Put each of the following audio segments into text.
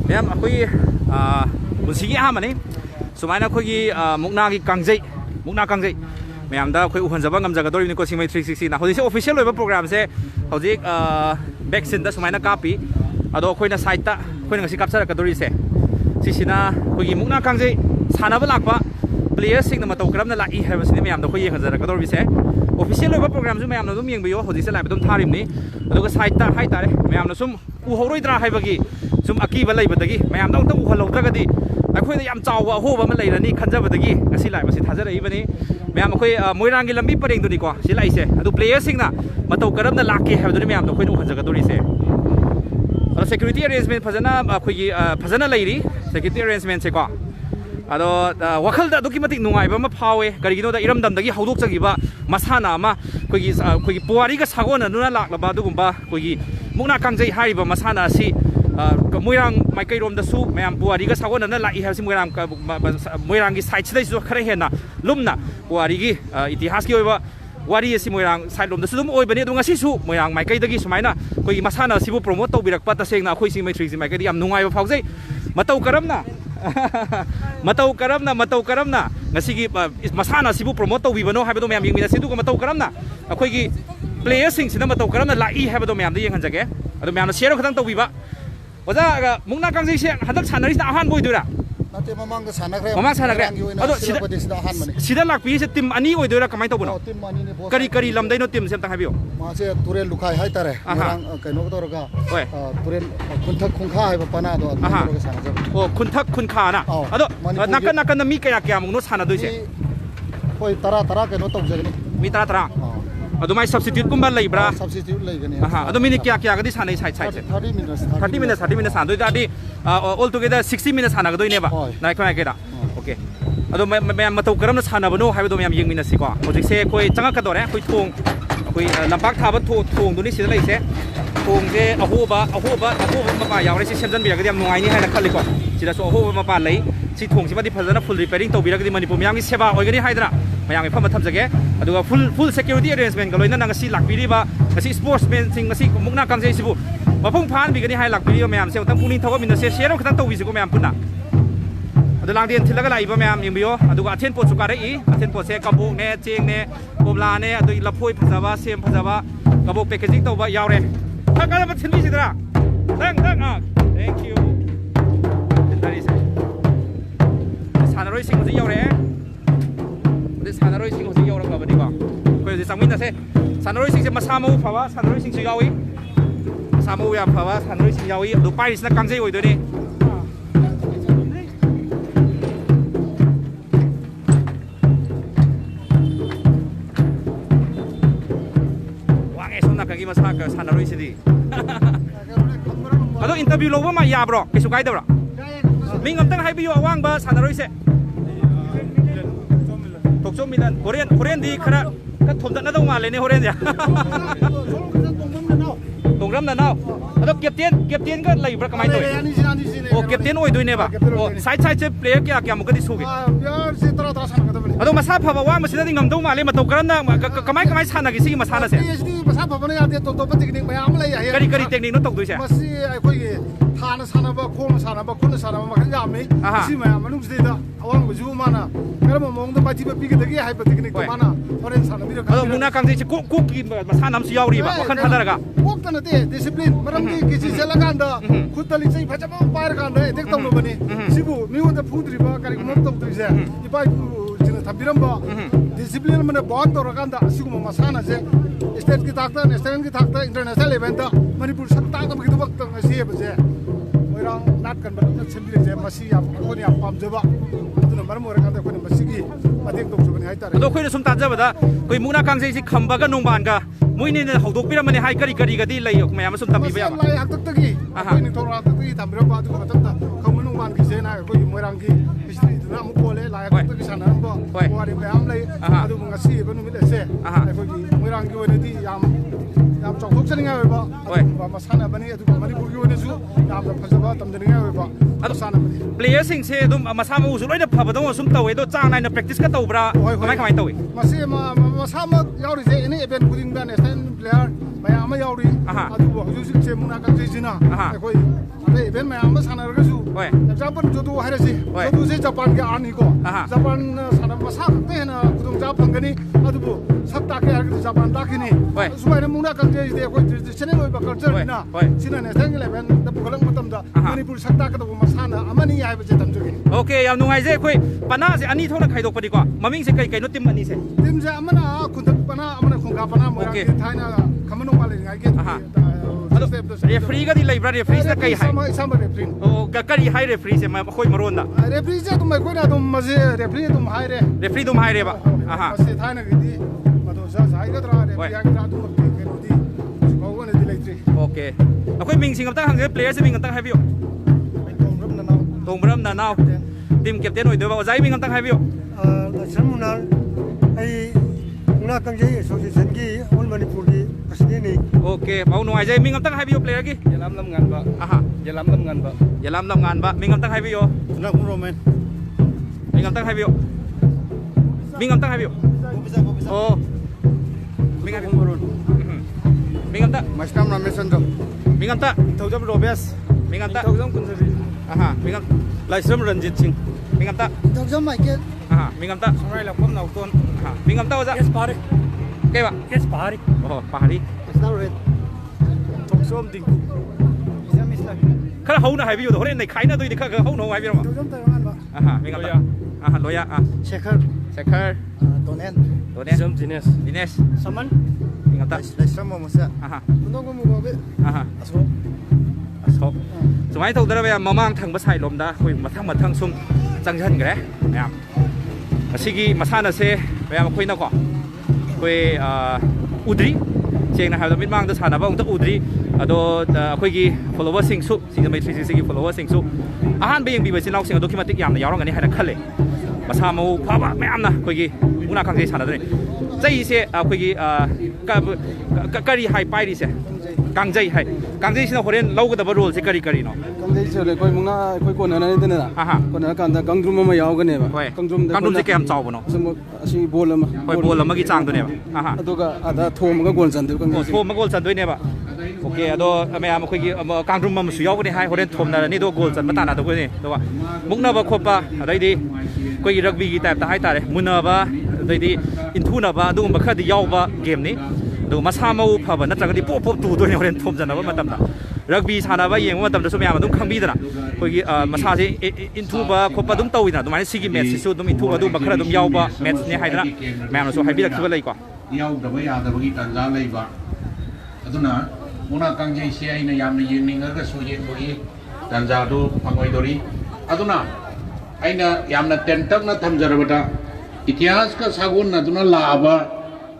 Ma'am अखोई पुंसिगी अहमनी सुमाइना अखोई मुक्नागी कांगजई मुक्ना कांगजई ma'am दा अखोई उहनजबा ngamjagadorini ko Singmai 360 na hojise official oiba program se hojik vaccine da sumaina kapi ado akhoi na site ta akhoi ngasi kapsarakadori se sisina akhoi mukna kangjei sanaba lakpa players sing na matau karam na lai habasini ma'am da akhoi yenghajarakadori se official oiba program su ma'am na dum yengbiyo hojise live dum tharimni aduga site ta hai tare ma'am na sum uhoroidra haibagi sum akiba laibadagi ma'am da ung uhalaudragadi अखोई याम चाव अहोब अमा लेरनी खंजबदगी ngasi lai basi thajaraibani ma'am अखोई मोइरांगी लंबी परेंग दुनी को सि लाइसे अदु प्लेयर सिंग ना मतौ करम ना लाके हाबदुनी मैम तो खोइन खंजगदोरी से अदु सिक्युरिटी अरेंजमेंट फजना अखोई फजना लेरी सिक्युरिटी अरेंजमेंट से को अदो वखल दा दुकी मतिक नुंगाइबा मा फावे करिगिनो दा इरम दमदगी हौदोक जगिबा मसाना मा खोई पुवारी का सागोन नुना लाक्लबा दुगुंबा खोई मुक्ना कांगजै हारिबा मसाना असि मोइरांग माइकैरोम दसु मैम पुवारी का सागोन ना लाइ हाबसि मोइरांग की साइड सिदैसु खरे हेना लुमना पुवारी की इतिहास की ओइबा वारी असि मोइरांग साइड लोम दसु दुम ओइबने दु ngasisu मोइरांग माइकैदगी सुमाइना कोई मसाना सिबु प्रमोट तौबिरकपा तसेंगना अखोइ सिंगमai 360 माइकैदि याम नुंगाइबा फावजै मतौ करमना मतौ करमना ngasi gi masana sibu promote tौबिबनो हाबदो मैम यंगमिना सिदु मतौ करमना अखोइ gi प्लेयर सिंग सिना मतौ करमना लाइ हाबदो मैम द यंगहनजगे अदो मैम शेयर खतंग तौबिबा ओजा मुक्ना कांगजै से हदक सानरिस अहान बोइदुरा नाते ममांग सानग्रे ममांग सानग्रे अदो सिदा लाकपि से टीम अनि ओइदुरा कमाय तौबनो टीम अनि ने बोस करी लमदैनो टीम से तंग हाबियो मासे तुरेल लुखाय हाय तारे मरांग कैनो तोरगा तुरेल खुनथक खुंखा हाय पना दो तोरगा सानजब ओ खुनथक खुनखा ना अदो नाकन मी कया मुनो सानदोइसे होय तरा कैनो तौजगनी मी तरा अदुमाय सब्स्टिट्यूट कुंबा लेब्रा सब्स्टिट्यूट लेगनी अदो मिनिट क्या गदी सानै साइड से 30 मिनट सानदोइ दादी ऑल टुगेदर 60 मिनट सानगदोइनेबा नाय खोय केदा ओके अदो मैम मतौ करमना सानबनो हायबदो मैम यंगमिनसिको होजिसे कोइ चंगकदोरे कोइ थोंग कोइ लंपाक थाबा थोंग दुनि सिदा लैसे थोंगे अहोबा मपा यावरे से सेमजन बिरगदि याम नुंगाइनि हायना खल्लिको सिदासो अहोबा मपा लै सि थोंसिबादि फजना फुल रिपेयरिंग तौबिरगदि मणिपुर मयामि सेवा ओइगनि हायदरा मयामि फम थमजगे अदुगा फुल सिक्युरिटी अरेंजमेंट गलोइना नंगसि लाकपिरिबा ngasi स्पोर्ट्समैन सिंग ngasi मुक्ना कांगजै सिबु मफुंग फान बिगनि हाय लाकपिरिबा मयाम से तंग पुनि थगो मिनसे शेयर खतन तौबिसिको मयाम पुना अदु लांगदेन थिलगा लाइबा मयाम यंबियो अदुगा अथेन पोट सुकारे अथेन पोट से कबोक ने चेंग ने कोबला ने अदु लफोय फजाबा सेम फजाबा कबोक पैकेजिंग तौबा यावरे थगना बथिनबि सिदरा दंग थैंक यू दरी से सानरोय सिंग जे यावरे सानरोय सिंग जे यावरगबनि को कोइ जे चांगमिन से सानरोय सिंग से मसा मौ फावा सानरोय सिंग से यावी मसा मौ या फावा सानरोय सिंग यावी दु पाइसना कांगजै ओइदोनि वांगे सोना कगी मसा का सानरोय सिदि अदो इंटरव्यू लोबा मा याब्रो केसु गाइदब्रा मिंग अमतंग हाइबियो अवांगबा सानरोय से तोक्सो मिलन होरेन दी खरा का थोमदना दौ माले ने होरेन या तोंग्राम ना नाव अदो कैप्टन का लाइब्रा कमाय तो ओ कैप्टन ओइ दुइनेबा ओ साइड से प्लेयर क्या मुकदि सुगे यार से तरा सानगदबनी अदो मसा फबा वा मसिदा ngam दौ माले मतौ करना कमाय सानगी सिगी मसाना से मसा फबने यादे तो टेक्निक मयाम लै या करी टेक्निक नो तौदुइसे मसी अखोई थाना सानबा खोम सानबा खुन सानबा मखन यामी सि मयाम मनुंग सिदा अवांग बुजु माना करम मोंग द बाइबा पिगदगी हाइबा टेक्निक माना होरेन सानबिरो अदो मुना कांगजै से कुक की मसानाम सि यावरिबा वखन फदरगा कुक तनते डिसिप्लिन मरमदी किसी सेलगांदा खुदली चाहिँ फजबा पायर गांदा एतेक तौलबनी सिबु मिउदा फुद्रिबा करि मम तौद्रिसे इपाइ जिना थबिरमबा डिसिप्लिन मने बॉन्ड तोरगांदा सिगुम मसाना से स्टेट की ताकत नेशनल की ताकत इंटरनेशनल इवेंट मणिपुर सत्ता का बगिदो वक्त ngasi बजे मोइरांग नाट कनबा सेबिरे जे मसी या कोनि या पामजबा अदुना मरम ओरगांदा कोनि मसीगी मतेक तौजबनी हाइतारे अदो खोइना सुम ताजबदा कोइ मुना कांगजै सि खंबागा नोंबानगा मोइने हौदोकपिरमने हाय करी गदी लैयो मयाम सुम तंबिबा याबा लाई हक्तकी कोनि थोरा हक्तकी तंबिरबा अदु मतता खमनु मान की जेना कोइ मोइरांग की हिस्ट्री दुना मु कोले लाई हक्तकी सानरबा वारि मयाम लै अदु ngasi बनु मिलेसे कोइ मोइरांग की ओनेदी याम चौथोक चनिङा ओइबा मसाना बनि अदु मणिपुर की ओनेसु याम फजबा तमजनिङा ओइबा अदु साना बनि प्लेयर सिंग से दुम मसा मउ सु लोइना फबदो सुम तौवे दो चांग नाइन प्रैक्टिस का तौब्रा कमाय तौवे मसे मसा म याउरि जे एनी इवेंट खुदिङ दा नेशनल प्लेयर मयाम याउरि अदु हुजुसिक से मुना कांगजै जिना कोइ अबे event मयाम सानरगसु Oi. example judo hairasi Oi. judo se Japan ke ani ko Aha. Japan sana masa te na kudung ja phangani adubu sabta ke har Japan ta kini Oi. sumai na mungna kang je de ko traditional oi ba culture Oi. na Oi. sina ne thang eleven da bukalang matam da Aha. manipur sabta ka do masana amani ai ba je tam jo kini Okay, yam nungai je koi pana se ani thona khai dok padi ko maming se kai no tim ani se tim ja amana kundak pana amana khungka pana mo Okay. ke thaina kamano pale ngai ke Aha. referee ga di library referee se kai hai sama referee o ga kari hai referee se ma khoi maron da referee ja tum ko na tum maje referee tum hai re referee dum hai re ba aha Masih thana gidi mado sa sai ga tra Oi. referee ya ga tu ke no di ko wona di electric okay akoi ming sing amtang hang player se ming amtang hai bio tom ram na naw tongram na naw team captain oi do ba zai ming amtang hai bio Samunal ay una kangjay association ki all Manipur ki president ni okay mau nungai je ming amtang hai bio player ki Yalam lam ngan ba, aha yalam lam ngan ba. yalam lam ngan ba ming amtang hai bio na kum romen ming amtang hai bio ming amtang hai bio oh ming hai bio ming amtang mas nam na mesan jo ming amtang Thaujam Robes, ming amtang Thaujam Kunjari, aha ming am Laisram Ranjit Singh, ming amtang Dr. Michael aha ming amtang Sarai Lakom Nauton, aha ming amtang za Kes Parik, ke ba Kes Parik, oh pahari Starred Thongsom Dingku. Isam Islam. khara hau na hai bio do hore nei khai na doi dikha hau no hai bio ma jom tayangan ba aha ming amtang aha loya ah Shekhar sekhar Tonen done Isam Dinesh, dinesh Saman ming amtang Laisram Masa aha undong ko mo ba be aha aso asok sumai thau dara ba mamang thang ba sai lom da hoi mathang mathang sum changjan gre mayam asigi masana se mayam khoi na ko khoi udri cheng na ha da mit mang da sana ba ong ta udri ado khoi gi follower sing su sing mai 360 gi follower sing su ahan ba yeng bi ba sin lauk sing ado kimatik yam na yarong ani ha na khale masa mau pha ba mayam na khoi gi una khang se sana da zai se khoi gi kari hai pai ri se kangjai hai kangjai sina horen lawgada role se kari kari no Kangjai chole koi mungna koi ko nana ni na. aha Ko na kan da kangdrum ma yaw gane ba. hoi Kangdrum kangdrum se kem chaw no Sumo asi bol ma. hoi bol amagi chang do ne ba aha Aduga ada thom ga gon chan de o kangjai. thom ma gol chan doi ne ba okay ado me am khoi gi kangdrum ma su yaw ne hai horen thom na ni do gol chan mata na do ne do ba mukna ba khopa adai di koi gi rugby gi type ta hai tare muna ba adai di inthu na ba du ma khadi yaw ba game ni do masa mau pha ba na tra di pop pop tu do ne horen thom jan ba matam da rugby sana ba yeng matam da so me am dum khang bi da koi gi masa se inthu ba khopa dum tawi na do mane sigi match su dum inthu adu ba khara dum yaw ba match ne hai da me am so hai bi dak thibal lai ko ꯌꯥꯎꯗꯕ ꯌꯥꯗꯕꯒꯤ ꯇꯥꯟꯖꯥ ꯂꯩꯕ ꯑꯗꯨꯅ ꯃꯨꯛꯅꯥ ꯀꯥꯡꯖꯩꯁꯤ ꯑꯩꯅ ꯌꯥꯝꯅ ꯌꯦꯡꯅꯤꯡꯉꯒꯁꯨ ꯌꯦꯡꯕꯒꯤ ꯇꯥꯟꯖꯥꯗꯨ ꯐꯪꯉꯣꯏꯗꯧꯔꯤ ꯑꯗꯨꯅ ꯑꯩꯅ ꯌꯥꯝꯅ ꯇꯦꯟꯇꯛꯅ ꯊꯝꯖꯔꯕꯗ ꯏꯇꯤꯍꯥꯁꯀ ꯁꯥꯒꯣꯟꯅꯗꯨꯅ ꯂꯥꯛꯑꯕ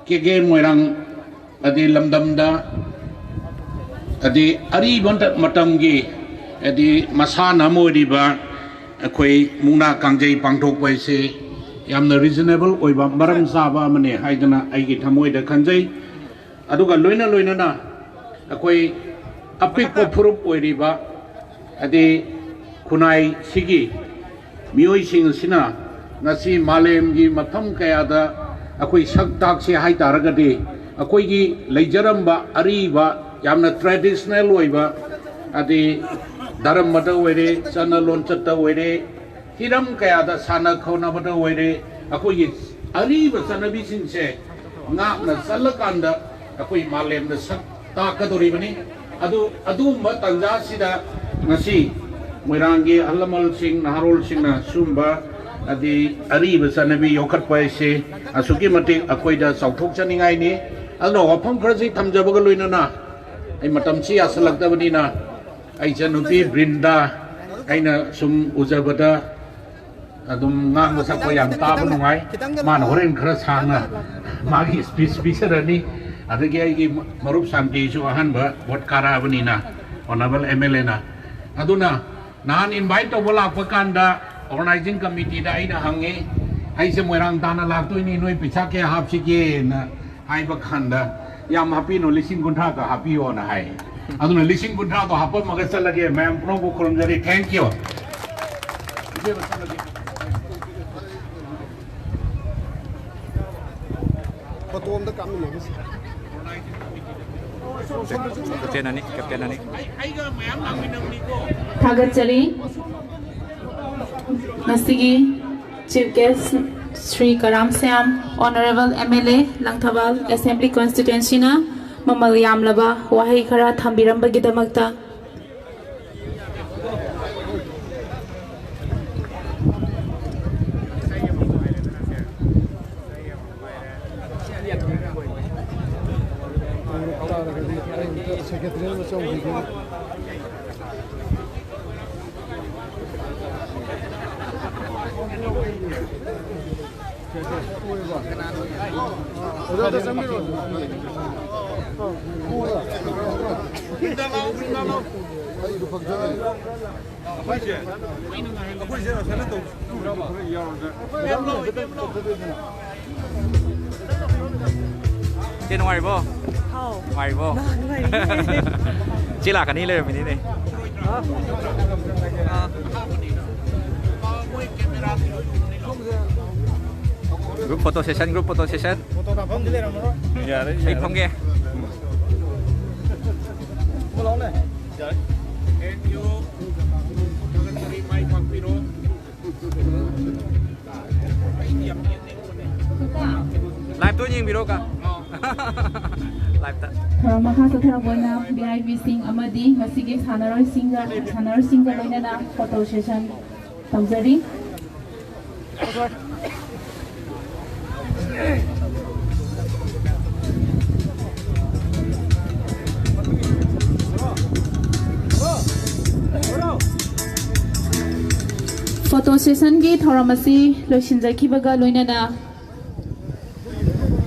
ꯀꯦꯒꯦ ꯃꯣꯏꯔꯥꯡ ꯑꯗꯤ ꯂꯝꯗꯝꯗ ꯑꯗꯤ ꯑꯔꯤꯕ ꯃꯇꯝꯒꯤ ꯑꯗꯤ ꯃꯁꯥꯟꯅ ꯑꯃ ꯑꯣꯏꯔꯤꯕ ꯑꯩꯈꯣꯏ ꯃꯨꯛꯅꯥ ꯀꯥꯡꯖꯩ ꯄꯥꯡꯊꯣꯛꯄ ꯍꯥꯏꯁꯦ ꯌꯥꯝꯅ ꯔꯤꯖꯅꯦꯕꯜ ꯑꯣꯏꯕ ꯃꯔꯝ ꯆꯥꯕ ꯑꯃꯅꯦ ꯍꯥꯏꯗꯅ ꯑꯩꯒꯤ ꯊꯃꯣꯏꯗ ꯈꯟꯖꯩ ꯑꯗꯨꯒ ꯂꯣꯏꯅꯅ ꯑꯩꯈꯣꯏ ꯑꯄꯤꯛꯄ ꯐꯨꯔꯨꯞ ꯑꯣꯏꯔꯤꯕ ꯍꯥꯏꯗꯤ ꯈꯨꯟꯅꯥꯏꯁꯤꯒꯤ ꯃꯤꯑꯣꯏꯁꯤꯡ ꯑꯁꯤꯅ ꯉꯁꯤ ꯃꯥꯂꯦꯝꯒꯤ ꯃꯐꯝ ꯀꯌꯥꯗ ꯑꯩꯈꯣꯏ ꯁꯛ ꯇꯥꯛꯁꯦ ꯍꯥꯏꯇꯥꯔꯒꯗꯤ ꯑꯩꯈꯣꯏꯒꯤ ꯂꯩꯖꯔꯝꯕ ꯑꯔꯤꯕ ꯌꯥꯝꯅ ꯇ꯭ꯔꯦꯗꯤꯁꯅꯦꯜ ꯑꯣꯏꯕ ꯍꯥꯏꯗꯤ ꯙꯔꯃꯗ ꯑꯣꯏꯔꯦ ꯆꯠꯅ ꯂꯣꯟꯆꯠꯇ ꯑꯣꯏꯔꯦ हिरम कयादा साना खौनाबदा ओइरे अखोई Areeba चनबीसिंसे ngakna salakanda akoi malemda sak takadori bani adu tanja sida ngasi moirangi alamal sing naharol sing na sumba adi ariba chanabi yokhat paise asuki mate akoi da sauthok chaningai ni ado wafam kharaji thamjabaga loinana ai matam si asalakda bani na ai chanupi brinda aina sum ujabada adum ngang sa ko yam ta ba nungai man horen khara sangna magi speech rani adagi ai marup santi su ahan ba vot kara bani na honorable MLA na aduna nan invite to bola pakanda organizing committee da ina hange ai se moirang dana lak toi ni noi picha ke hap si ke na ai ba khanda yam happy no lising guntha ka happy ona hai aduna lising guntha to happa magasal lage ma'am pro ko khulumjari thank you Patom da kam le captain ani ai ga ma'am ang minang ni ko थागतचली Nasigi Chief Guest Sri Karam Syam, Honorable MLA Langthabal Assembly Constituency na mamal yamlaba wahai khara thambirambagidamagta Secretary macam begini. Udah sambil. Trên ngoài vô. Ngoài vô. Chỉ là cái này lên mình đi này. Group photo session, group photo session. Foto apa? Dile ramai. Dạ đấy. Anh không nghe. Live tôi nhìn video cả. Live ta. Karamaka Satharaboina BIV Singh Amadi Masigi Sanaroi Singha Loinana photo session Tamzari. Photo session gi thoramasi loisinjakibaga loinana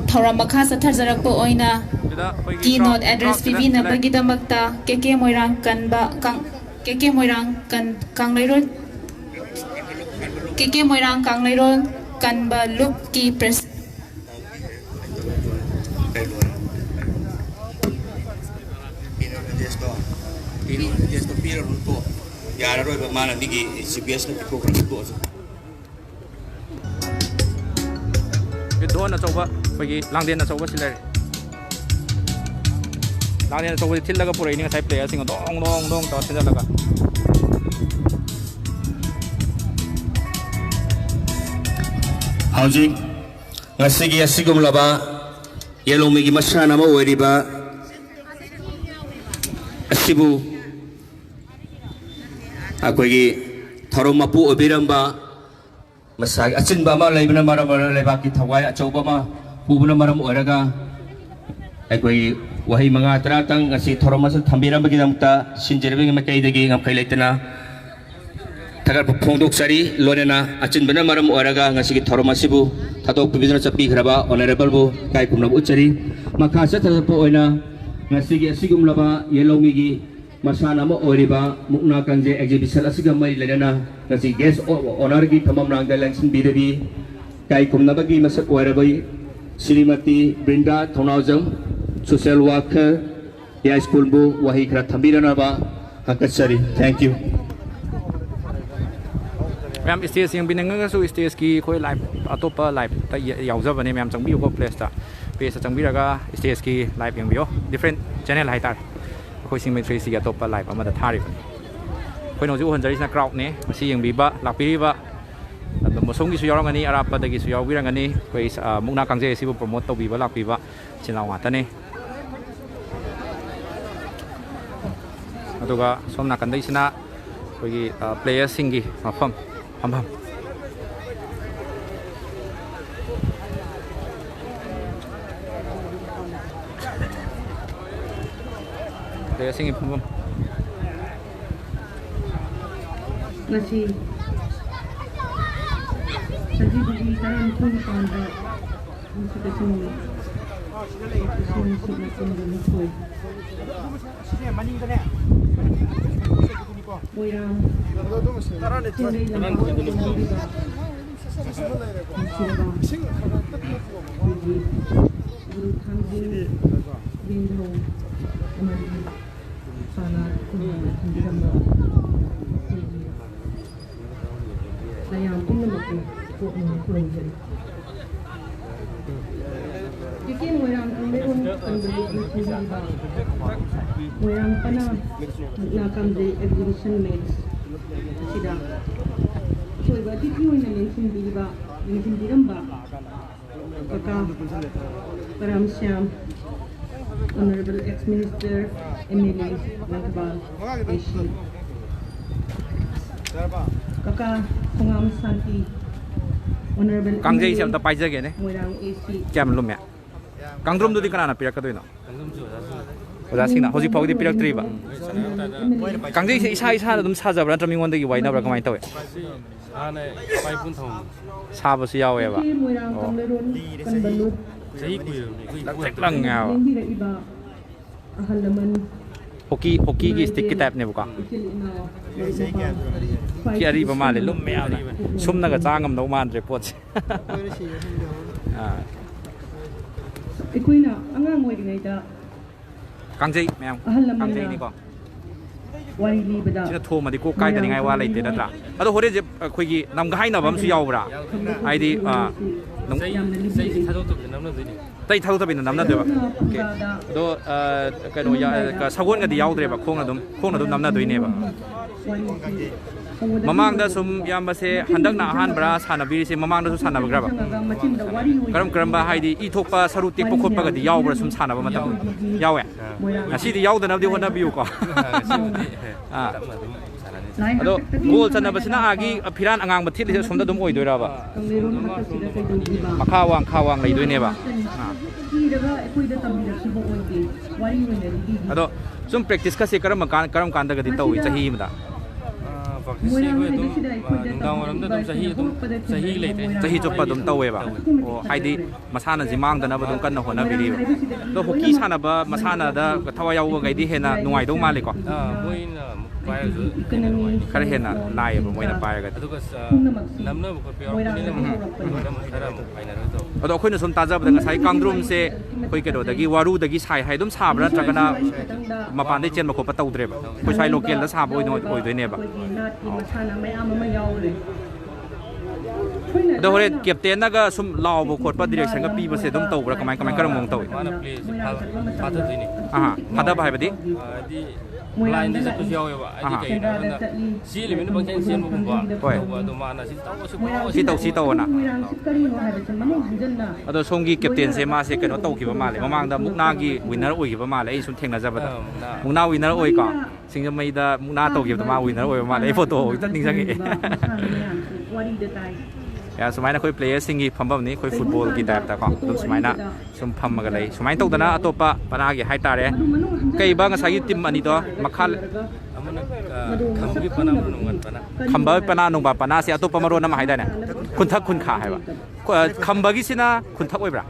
thoramakha satharjarakpa oina keynote address PV nabagidamagta KK Moirang kanba KK Moirang Kanglairol KK Moirang Kanglairol kanba loop ki press Yara roi mana nigi CBS na program ko so Video na coba bagi langdian na coba sila. Langdian na coba til laga pura ini ngasai player sing dong tahu sila laga. Housing ngasigi asigum laba yellow migi masana ma weriba asibu akogi tharom mapu obiramba masagi achin ba ma leibna mara lebaki thawai achauba ma pubuna maram oraga akoi wahi manga tratang ngasi tharom mas thambiramba gidamta sinjerbe ma kaidagi ngam khailaitana tagar phongdok sari lonena achin bana maram oraga ngasi tharom asibu thadok pibidna chapi khraba honorable bu kai kumna uchari makha sa tharapo oina ngasi gi asigum laba yellow migi Masana mo oriba mukna kanje exhibition asiga mai ledana nasi guest honor gi thamam rangda lansin bidebi kai kumna bagi masak warabai Srimati Brinda Thonaujam social worker ya school bu wahi kra thambirana ba hakasari thank you Ma'am stage yang binanga so stage ki khoi live atopa live ta yaujaba ne ma'am changbi ko place ta place changbiraga stage ki live yang bio different channel hai tar khoi singmei tracy ga topa live amada thari khoi no ju honjari na crowd ne masi yang biba lakpiriba mosong gi su yorangani arapa dagi su yawirangani khoi mukna kangje sibu promote to biba lakpiba chinaw ngata ne aduga somna kandai sina khoi players singi mafam Hambam. Saya singin hambam. Masih. Jadi bagi kalian pun anda mesti kesini. Kesini sudah sendiri pun. Moirang. Moirang pana nakam de exhibition mates sida ꯑꯣꯏꯕ ꯑꯇꯤꯊꯤ ꯑꯣꯏꯅ ꯌꯦꯡꯁꯤꯟꯕꯤꯔꯝꯕ ꯀꯀꯥ ꯀꯔꯝ Shyam Honorable Ex-Minister MLA Langtabal AC Kaka Khongam Santi Honorable Kangjei se amta paijage ne Moirang AC kyam lumya kangdrum dudi kana pirak kadoina oda singna hoji phawdi pirak tri ba kangjei se isa isa dum sajabra ntra mingon dagi wainabra kamai tawe ana pai pun thom sabu su yawe ba Moirang Kamleron Kanbalut sahi kui lang nga Lengdira Ahalaman hoki gi stick ki type ne buka ki ari ba male lum me ana sumna ga changam no man re pot Ikuina angang oirinaida kangjei mem kangjei ni ko wari libada sina thoma di ko kai da ngai wa leite natra ado hore je khoi gi nam ga haina bam su yawbra aidi sei thado to namna dini tai thau ta bin namna deba do kano ya ka sagon ga di yawdre ba khong na dum namna doine ba mamang da sum yamba se handak na han bra sanabiri se mamang da su sanabagra ba karam ba haidi I thokpa saru tik po khotpa ga di yawbra sum sanaba matam yawe asi di yawda na di hona biu ko ado gol sanabasina agi phiran angang ba thil se somda dum oi doira ba khawang lei doine ba ado sum practice ka se karam kan da ga di tawi chahi mada chahi choppa dum tawe ba o haidi masana jimang da na ba dum kan na hona biri do hoki sana ba masana da thawa yaw ga di hena nuai do male ko moina pai ju khare hena nai ba moina pai ga aduga namna bu ko pyo ni nam khara mu paina ro to ado khoina sum taja ba ngasai kangdrum se khoi ke do dagi waru dagi sai hai dum sabra tragana mapan de chen ma ko pa tawdre ba khoi sai local da sab oi doi ne ba ado hore captain na ga sum law bo khot pa direction ga pi ba se dum tawbra kamai karam mong tawi mana please fatha dini aha hada ba hai ba di di line di satu siaw ba ai kai na si le min bang chen sen bu ba do mana si taw na ado somgi captain se ma se kano taw ki ba male mamang da mukna gi winner oi ki ba male ai sum thengna jaba da mukna winner oi ka singa mai da mukna taw ki da ma winner oi ba male ai photo oi ta ning sang e ya sumaina khoi player singi phambam ni khoi football ki type ta ko dum sumaina sum pham ma ga lei sumain taw dana atopa pana gi hai tare kai ba nga sagi team ani to makhal amana khambi pana nungan pana khamba pana nungba pana se atopa maro na ma hai da ne khunthak khun kha hai ba khamba gi sina khunthak oi bra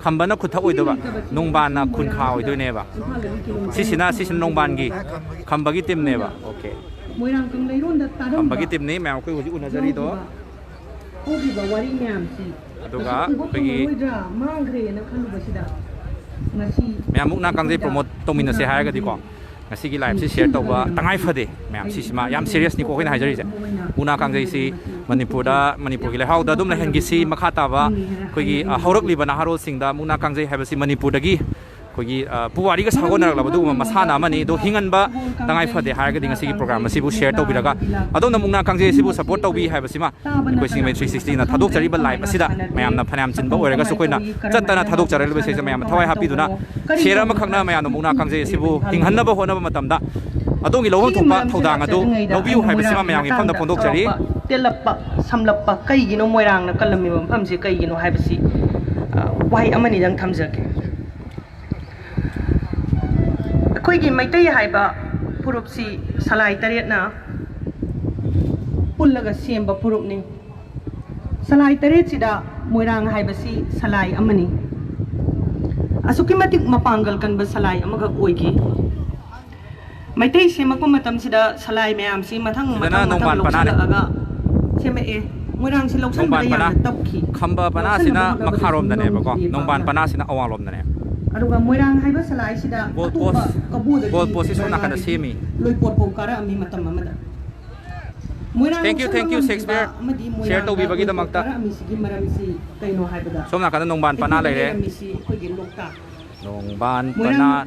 khamba na khunthak oi do ba nungba na khun kha oi do ne ba sisina nungban gi khamba gi team ne ba okay moirang kam leiron da taram khamba gi team ni ma khoi hoji unajari do Ogiba wari myamsi aduga khoi mangre na khalubasida ngasi ma'am मुकना Kangjei promote तौमिन से है ngasi gi live se share tawba tangai phade ma'am sima yam serious ni ko hoina hajari je मुकना Kangjei si manipur gi lahau da dum la hen gi si makha ta ba khoi gi haurak li bana haro sing da मुकना कांग्रेस है बसी manipur da gi khoi gi puwari ga sagon rak la ba du masana mani do hingan ba tangai phade har ga ding ngasi gi program si bu share tawbi raga adom na मुकना Kangjei si bu support tawbi hai basi ma khoi sing 360 na thadok chari ba live asida ma'am na phanam chin ba oiraga su khoina chatta na thadok chari ba se ma'am thawai happy du na share ma khakna ma'am no मुकना Kangjei si bu hinghan na ba hona ba matam da adongi lohon thokpa thodang adu lobiu hai basi ma ma'am gi pham da phondok chari telappa samlappa kai gino moirang na kalami bam pham se kai gino hai basi wai amani dang thamjake khoi gi maitai hai ba purup si salai taret na pullaga semba purup ni salai taret sida moirang hai basi salai amani asuki matik mapangal kan ba salai amaga oigi maitai sema ko matam sida salai mayam si mathang aga sema e moirang si loksan ba ya tapki khamba pana sina makharom da ne ba ko nongban pana sina awalom da ne aduga moirang haiba salai sida ball post is na kana semi loi pot po kara ami matam amada moirang thank you Shakespeare share to bi bagi da makta ami sigi marami si kaino haibada somna kana nongban pana lai re ami si khoi gi lokta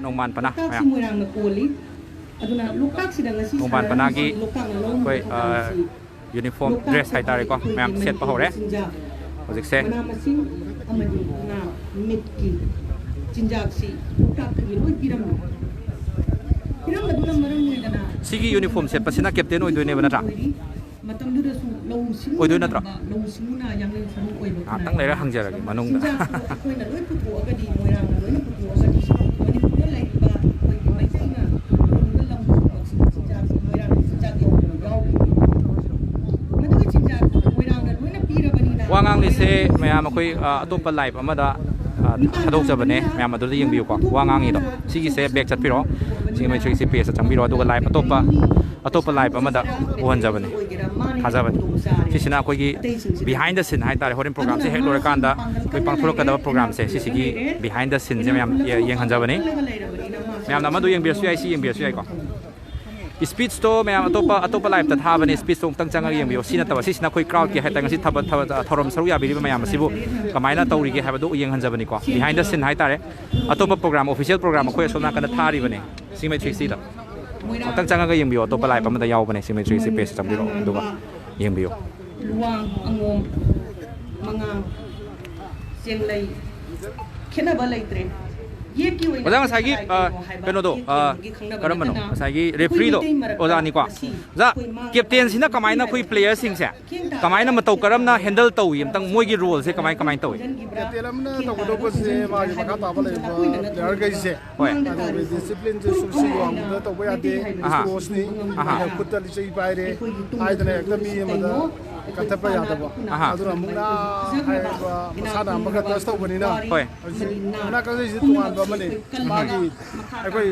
nongban pana ya moirang na koli aduna lokak sida ngasi nongban pana gi koi uniform dress ꯍꯥꯏꯇꯥꯔꯦꯀꯣ ꯃꯌꯥꯝ ꯁꯦꯠꯄ ꯍꯧꯔꯦ ꯍꯧꯖꯤꯛꯁꯦ ꯃꯅꯥ ꯃꯁꯤꯡ ꯑꯃꯗꯤ ꯉꯥ ꯃꯤꯠꯀꯤ ꯆꯤꯟꯖꯥꯛꯁꯤ ꯂꯣꯛꯇꯥꯛꯇꯒꯤ ꯂꯣꯏ ꯄꯤꯔꯝꯃꯤ ꯄꯤꯔꯝꯕꯗꯨꯅ ꯃꯔꯝ ꯑꯣꯏꯗꯅ ꯁꯤꯒꯤ ꯌꯨꯅꯤꯐꯣꯔꯝ ꯁꯦꯠꯄꯁꯤꯅ ꯀꯦꯞꯇꯦꯟ ꯑꯣꯏꯗꯣꯏꯅꯦꯕ ꯅꯠꯇ꯭ꯔꯥ ꯃꯇꯝꯗꯨꯗꯁꯨ ꯂꯧꯎ ꯑꯣꯏꯗꯣꯏ ꯅꯠꯇ꯭ꯔꯣ ꯁꯤꯡꯎꯅ ꯌꯥꯡꯂꯦꯟ ꯁꯔꯨꯛ ꯑꯣꯏꯕ ꯉꯥꯏꯍꯥꯛꯇꯪ ꯂꯩꯔ ꯍꯪꯖꯔꯒꯦ ꯃꯅꯨꯡꯗ ꯑꯩꯈꯣꯏꯅ ꯂꯣꯏ ꯄꯨꯊꯣꯛꯑꯒꯗꯤ ꯃꯣꯏꯔꯥꯡꯅ ꯂꯣꯏꯅ ꯄꯨꯊꯣꯛꯑꯒꯗꯤ ꯃꯅꯤꯄꯨꯔꯗ ꯂꯩꯔꯤꯕ ꯑꯩꯈꯣꯏꯒꯤ ꯃꯩꯇꯩꯅ ꯂꯣꯟꯕ ꯂꯝ ꯈꯨꯗꯤꯡꯃꯛꯁꯤꯒꯤ ꯆꯤꯟꯖꯥꯛꯁꯤ ꯃꯣꯏꯔꯥꯡꯒꯤ ꯆꯤꯟꯖꯥꯛ ꯌꯥꯎꯔꯤ ꯃꯗꯨꯒꯤ ꯆꯤꯟꯖꯥꯛ ꯃꯣꯏꯔꯥꯡꯅ ꯂꯣꯏꯅ ꯄꯤꯔꯕꯅꯤꯅ ꯋꯥ ꯉꯥꯡꯂꯤꯁꯦ ꯃꯌꯥꯝ ꯑꯩꯈꯣꯏ ꯑꯇꯣꯞꯄ ꯂꯥꯏꯞ ꯑꯃꯗ ꯊꯥꯗꯣꯛꯆꯕꯅꯦ ꯃꯌꯥꯝ ꯑꯗꯨꯗ ꯌꯦꯡꯕꯤꯌꯨꯀꯣ ꯋꯥ ꯉꯥꯡꯉꯤꯗꯣ ꯁꯤꯒꯤꯁꯦ ꯕꯦꯛ ꯆꯠꯄꯤꯔꯣ ꯁꯤꯒꯤ ꯃꯦꯇ꯭ꯔꯤꯛꯁꯤ ꯄꯦꯖꯇ ꯆꯪꯕꯤꯔꯣ ꯑꯗꯨꯒ ꯂꯥꯏꯞ ꯑꯇꯣꯞꯄ ꯂꯥꯏꯞ ꯑꯃꯗ ꯎꯍꯟꯖꯕꯅꯦ ꯊꯥꯖꯕꯅꯦ ꯁꯤꯁꯤꯅ ꯑꯩꯈꯣꯏꯒꯤ ꯕꯤꯍꯥꯏꯟ ꯗ ꯁꯤꯟ ꯍꯥꯏꯇꯥꯔꯦ ꯍꯣꯔꯦꯟ ꯄ꯭ꯔꯣꯒ꯭ꯔꯥꯝꯁꯦ ꯍꯦꯛ ꯂꯣꯏꯔꯀꯥꯟꯗ ꯑꯩꯈꯣꯏ ꯄꯥꯡꯊꯣꯔꯛꯀꯗꯕ ꯄ꯭ꯔꯣꯒ꯭ꯔꯥꯝꯁꯦ ꯁꯤꯁꯤꯒꯤ ꯕꯤꯍꯥꯏꯟ ꯗ ꯁꯤꯟꯁꯦ ꯃꯌꯥꯝ ꯌꯦꯡꯍꯟꯖꯕꯅꯤ ꯃꯌꯥꯝꯅ ꯑꯃꯗꯨ ꯌꯦꯡꯕꯤꯔꯁꯨ ꯌꯥꯏ ꯁꯤ ꯌꯦꯡꯕꯤꯔꯁꯨ ꯌꯥꯏꯀꯣ ꯁ꯭ꯄꯤꯆꯇꯣ ꯃꯌꯥꯝ ꯑꯇꯣꯞꯄ ꯂꯥꯏꯞꯇ ꯊꯥꯕꯅꯦ ꯁ꯭ꯄꯤꯆꯇꯣ ꯑꯃꯨꯛꯇꯪ ꯆꯪꯉꯒ ꯌꯦꯡꯕꯤꯌꯣ ꯁꯤ ꯅꯠꯇꯕ ꯁꯤꯁꯤꯅ ꯑꯩꯈꯣꯏ ꯀ꯭ꯔꯥꯎꯗꯀꯤ ꯍꯥꯏꯇꯥꯔꯦ ꯉꯁꯤ ꯊꯧꯔꯝ ꯁꯔꯨꯛ ꯌꯥꯕꯤꯔꯤꯕ ꯃꯌꯥꯝ ꯑꯁꯤꯕꯨ ꯀꯃꯥꯏꯅ ꯇꯧꯔꯤꯒꯦ ꯍꯥꯏꯕꯗꯨ ꯌꯦꯡꯍꯟꯖꯕꯅꯤꯀꯣ ꯕꯤꯍꯥꯏꯟ ꯗ ꯁꯤꯟ ꯍꯥꯏꯇꯥꯔꯦ ꯑꯇꯣꯞꯄ ꯄ꯭ꯔꯣꯒ꯭ꯔꯥꯝ ꯑꯣꯐꯤꯁꯤꯌꯦꯜ ꯄ꯭ꯔꯣꯒ꯭ꯔꯥꯝ ꯑꯩꯈꯣꯏ ꯑꯁꯣꯝ ꯅꯥꯀꯟꯗ ꯊꯥꯔꯤꯕꯅꯦ ꯁꯤꯃꯦꯇ꯭ꯔꯤꯛꯁꯤꯗ ꯑꯃꯨꯛꯇꯪ ꯆꯪꯉꯒ ꯌꯦꯡꯕꯤꯌꯣ ꯑꯇꯣꯞꯄ ꯂꯥꯏꯞ ꯑꯃꯗ ꯌꯥꯎꯕꯅꯦ ꯁꯤꯃꯦꯇ꯭ꯔꯤꯛꯁꯤ ꯄꯦꯖ ꯆꯪꯕꯤꯔꯛꯑꯣ ꯑꯗꯨꯒ ꯌꯦꯡꯕꯤꯌꯣ ꯂꯨꯋꯥꯡ ꯑꯉꯣꯝ ꯃꯉꯥꯡ ꯆꯦꯡꯂꯩ ꯈꯦꯠꯅꯕ ꯂꯩꯇ꯭ꯔꯦ ꯌꯦꯛꯀꯤ ꯑꯣꯏꯅ ꯑꯣꯖꯥ ꯉꯁꯥꯏꯒꯤ ꯀꯩꯅꯣꯗꯣ ꯀꯔꯝꯕꯅꯣ ꯉꯁꯥꯏꯒꯤ ꯔꯦꯐ꯭ꯔꯤꯗꯣ ꯑꯣꯖꯥꯅꯤꯀꯣ ꯑꯣꯖꯥ ꯀꯦꯞꯇꯦꯟꯁꯤꯅ ꯀꯃꯥꯏꯅ ꯑꯩꯈꯣꯏ ꯄ꯭ꯂꯦꯌꯔꯁꯤꯡꯁꯦ ꯀꯃꯥꯏꯅ ꯃꯇꯧ ꯀꯔꯝꯅ ꯍꯦꯟꯗꯜ ꯇꯧꯏ ꯑꯝꯇꯪ ꯃꯣꯏꯒꯤ ꯔꯣꯜꯁꯦ ꯀꯃꯥꯏꯅ ꯇꯧꯏ ꯀꯦꯞꯇꯦꯟ ꯑꯃꯅ ꯇꯧꯒꯗꯧꯕꯁꯦ ꯃꯥꯒꯤ ꯃꯈꯥ ꯇꯥꯕ ꯂꯩꯕ ꯄ꯭ꯂꯦꯌꯔꯈꯩꯁꯦ ꯍꯣꯏ ꯑꯗꯨꯒ ꯗꯤꯁꯤꯄ꯭ꯂꯤꯟꯁꯦ ꯁꯨꯝꯁꯤ ꯋꯥꯡꯕꯗ ꯇꯧꯕ ꯌꯥꯗꯦ ꯏꯁꯄꯣꯔꯠꯁꯅꯤ ꯈꯨꯠꯇ ꯂꯤꯆꯩ ꯄꯥꯏꯔꯦ ꯍꯥꯏꯗꯅ ꯍꯦꯛꯇ ꯃꯤ ꯑꯃꯗ ꯀꯟꯊꯠꯄ ꯌꯥꯗꯕ ꯑꯗꯨꯅ ꯃꯨꯛꯅꯥ ꯍꯥꯏꯕ ꯃꯁꯥꯟꯅ ꯑꯃꯒ ꯇꯁ ꯇꯧꯕꯅꯤꯅ ꯍꯧꯖꯤꯛ ꯃꯨꯛꯅꯥ ꯀꯥꯡꯖꯩꯁꯤ ꯇꯣꯉꯥꯟꯕ ꯑꯃꯅꯤ ꯃꯥꯒꯤ ꯑꯩꯈꯣꯏ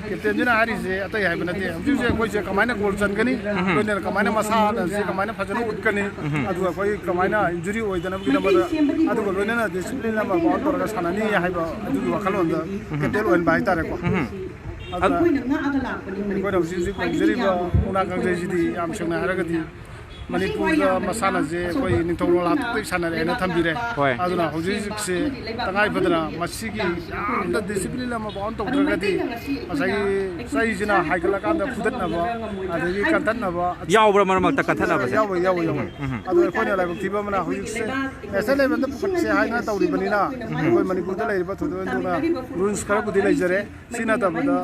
ꯀꯦꯞꯇꯦꯟꯁꯤꯅ ꯍꯥꯏꯔꯤꯁꯦ ꯑꯇꯩ ꯍꯥꯏꯕ ꯅꯠꯇꯦ ꯍꯧꯖꯤꯛ ꯑꯩꯈꯣꯏꯁꯦ ꯀꯃꯥꯏꯅ ꯒꯣꯜ ꯆꯟꯒꯅꯤ ꯂꯣꯏꯅꯅ ꯀꯃꯥꯏꯅ ꯃꯁꯥꯟꯅꯁꯦ ꯀꯃꯥꯏꯅ ꯐꯖꯅ ꯎꯠꯀꯅꯤ ꯑꯗꯨꯒ ꯑꯩꯈꯣꯏ ꯀꯃꯥꯏꯅ ꯏꯟꯖꯨꯔꯤ ꯑꯣꯏꯗꯅꯕꯒꯤꯗꯃꯛꯇ ꯑꯗꯨꯒ ꯂꯣꯏꯅꯅ ꯗꯤꯁꯤꯄ꯭ꯂꯤꯟ ꯑꯃ ꯕꯥꯎꯟ ꯇꯧꯔꯒ ꯁꯥꯟꯅꯅꯤ ꯍꯥꯏꯕ ꯑꯗꯨꯒꯤ ꯋꯥꯈꯜꯂꯣꯟꯗ ꯀꯦꯞꯇꯦꯟ ꯑꯣꯏꯍꯟꯕ ꯍꯥꯏꯇꯥꯔꯦꯀꯣ ꯑꯗꯨꯅ ꯑꯩꯈꯣꯏꯅ ꯍꯧꯖꯤꯛ ꯍꯧꯖꯤꯛ ꯂꯩꯖꯔꯤꯕ ꯃꯨꯛꯅꯥ ꯀꯥꯡꯖꯩꯁꯤꯗꯤ ꯌꯥꯝ ꯁꯦꯡꯅ ꯍꯥꯏꯔꯒꯗꯤ ꯃꯅꯤꯄꯨꯔꯗ ꯃꯁꯥꯟꯅꯁꯦ ꯑꯩꯈꯣꯏ ꯅꯤꯡꯊꯧꯔꯣꯜ ꯍꯥꯛꯇꯛꯇꯒꯤ ꯁꯥꯟꯅꯔꯦꯅ ꯊꯝꯕꯤꯔꯦ ꯑꯗꯨꯅ ꯍꯧꯖꯤꯛ ꯍꯧꯖꯤꯛꯁꯦ ꯇꯉꯥꯏ ꯐꯗꯅ ꯃꯁꯤꯒꯤ ꯌꯥꯝꯅ ꯗꯤꯁꯤꯄ꯭ꯂꯤꯟ ꯑꯃ ꯕꯥꯎꯟ ꯇꯧꯗ꯭ꯔꯒꯗꯤ ꯉꯁꯥꯏꯒꯤ ꯆꯩꯁꯤꯅ ꯍꯥꯏꯒꯠꯂꯀꯥꯟꯗ ꯐꯨꯗꯠꯅꯕ ꯑꯗꯒꯤ ꯀꯟꯊꯠꯅꯕ ꯌꯥꯎꯕ꯭ꯔꯥ ꯃꯔꯛ ꯃꯔꯛꯇ ꯀꯟꯊꯠꯅꯕꯁꯦ ꯌꯥꯎꯋꯤ ꯑꯗꯣ ꯑꯩꯈꯣꯏꯅ ꯂꯥꯏꯕꯛ ꯊꯤꯕ ꯑꯃꯅ ꯍꯧꯖꯤꯛꯁꯦ ꯅꯦꯁꯅꯦꯜ ꯂꯦꯚꯦꯜꯗ ꯄꯨꯈꯠꯁꯦ ꯍꯥꯏꯅ ꯇꯧꯔꯤꯕꯅꯤꯅ ꯑꯩꯈꯣꯏ ꯃꯅꯤꯄꯨꯔꯗ ꯂꯩꯔꯤꯕ ꯊꯧꯗꯣꯛ ꯔꯨꯜꯁ ꯈꯔꯕꯨꯗꯤ ꯂꯩꯖꯔꯦ ꯁꯤ ꯅꯠꯇꯕꯗ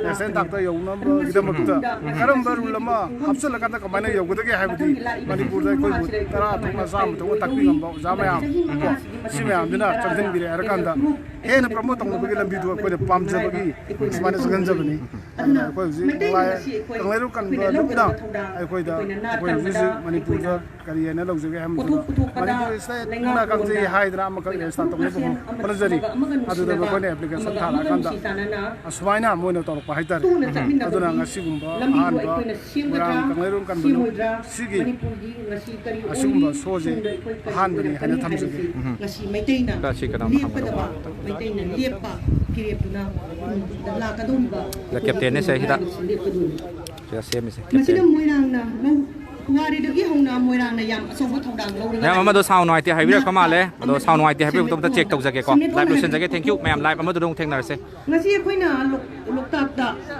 ꯅꯦꯁꯅꯦꯜ ꯊꯥꯛꯇ ꯌꯧꯅꯕꯒꯤꯗꯃꯛꯇ ꯀꯔꯝꯕ ꯔꯨꯜ ꯑꯃ ꯍꯥꯞꯆꯤꯜꯂꯀꯥꯟꯗ ꯀꯃꯥꯏꯅ ꯌꯧꯒꯗꯒꯦ ꯍꯥꯏꯕꯗꯤ ꯃꯅꯤꯄꯨꯔꯗ ꯑꯩꯈꯣꯏꯕꯨ 10 ꯊꯣꯛꯅ 100 ꯊꯣꯛꯅ ꯇꯥꯛꯄꯤ ꯉꯝꯕ ꯑꯣꯖꯥ ꯃꯌꯥꯝ ꯁꯤ ꯃꯌꯥꯝꯗꯨꯅ ꯆꯪꯁꯤꯟꯕꯤꯔꯦ ꯍꯥꯏꯔꯀꯥꯟꯗ ꯍꯦꯟꯅ ꯄ꯭ꯔꯃꯣꯠ ꯇꯧꯅꯕꯒꯤ ꯂꯝꯕꯤꯗꯨ ꯑꯩꯈꯣꯏꯅ ꯄꯥꯝꯖꯕꯒꯤ ꯁꯨꯃꯥꯏꯅ ꯆꯪꯍꯟꯖꯕꯅꯤ ꯑꯗꯨꯅ ꯑꯩꯈꯣꯏ ꯍꯧꯖꯤꯛ ꯀꯪꯂꯩꯔꯣꯜ ꯀꯟꯕ ꯂꯨꯞꯅ ꯑꯩꯈꯣꯏ ꯍꯧꯖꯤꯛ ꯍꯧꯖꯤꯛ ꯃꯅꯤꯄꯨꯔꯗ ꯀꯔꯤ ꯍꯥꯏꯅ ꯂꯧꯖꯒꯦ ꯍꯥꯏꯕ ꯃꯇꯝꯗ ꯃꯅꯤꯄꯨꯔ ꯁ꯭ꯇꯦꯠ ꯃꯨꯛꯅꯥ ꯀꯥꯡꯖꯩ ꯍꯥꯏꯗꯅ ꯑꯃꯈꯛ ꯔꯦꯖꯤꯁꯇꯥꯔ ꯇꯧꯅꯕ ꯍꯣꯠꯅꯖꯔꯤ ꯑꯗꯨꯗ ꯑꯩꯈꯣꯏꯅ ꯑꯦꯄ꯭ꯂꯤꯀꯦꯁꯟ ꯊꯥꯔꯛꯑꯀꯥꯟꯗ ꯑꯁꯨꯃꯥꯏꯅ ꯃꯣꯏꯅ ꯇꯧꯔꯛꯄ ꯍꯥꯏꯇꯥꯔꯦ ꯑꯗꯨꯅ ꯉꯁꯤꯒꯨꯝꯕ ꯑꯍꯥꯟꯕ ꯃꯣꯏꯔꯥꯡ ꯀꯪꯂꯩꯔꯣꯜ ꯀꯟꯕ ꯁꯤꯒꯤ ꯑꯁꯤꯒꯨꯝꯕ ꯁꯣꯁꯦ ꯑꯍꯥꯟꯕꯅꯤ ꯍꯥꯏꯅ ꯊꯝꯖꯒꯦ ꯉꯁꯤ ꯃꯩꯇꯩꯅ ꯂꯦꯞꯀꯗꯕ ꯃꯩꯇꯩꯅ ꯂꯦꯞꯄ ꯐꯤꯔꯦꯞꯇꯨꯅ ꯂꯥꯛꯀꯗꯧꯔꯤꯕ ꯀꯦꯞꯇꯦꯟꯅꯦ ꯁꯤꯗ ꯁꯦꯝꯃꯤꯁꯦ ꯃꯁꯤꯗ ꯃꯣꯏꯔꯥꯡꯅ ꯄꯨꯋꯥꯔꯤꯗꯒꯤ ꯍꯧꯅ ꯃꯣꯏꯔꯥꯡꯅ ꯌꯥꯝ ꯑꯆꯧꯕ ꯊꯧꯗꯥꯡ ꯂꯧꯔꯒ ꯃꯌꯥꯝ ꯑꯃꯗꯣ ꯁꯥꯎꯟ ꯅꯨꯡꯉꯥꯏꯇꯦ ꯍꯥꯏꯕꯤꯔꯛꯄ ꯃꯥꯜꯂꯦ ꯑꯗꯣ ꯁꯥꯎꯟ ꯅꯨꯡꯉꯥꯏꯇꯦ ꯍꯥꯏꯕꯤꯔꯛꯄ ꯃꯇꯝꯗ ꯆꯦꯛ ꯇꯧꯖꯒꯦꯀꯣ ꯂꯥꯏꯚ ꯂꯣꯏꯁꯤꯟꯖꯒꯦ ꯊꯦꯡꯛ ꯌꯨ ꯃꯌꯥꯝ ꯂꯥꯏꯚ ꯑꯃꯗꯨꯗ ꯑꯃꯨꯛ ꯊꯦꯡꯅꯔꯁꯦ ꯉꯁꯤ ꯑꯩꯈꯣꯏꯅ ꯂꯣꯛꯇꯥꯛꯇ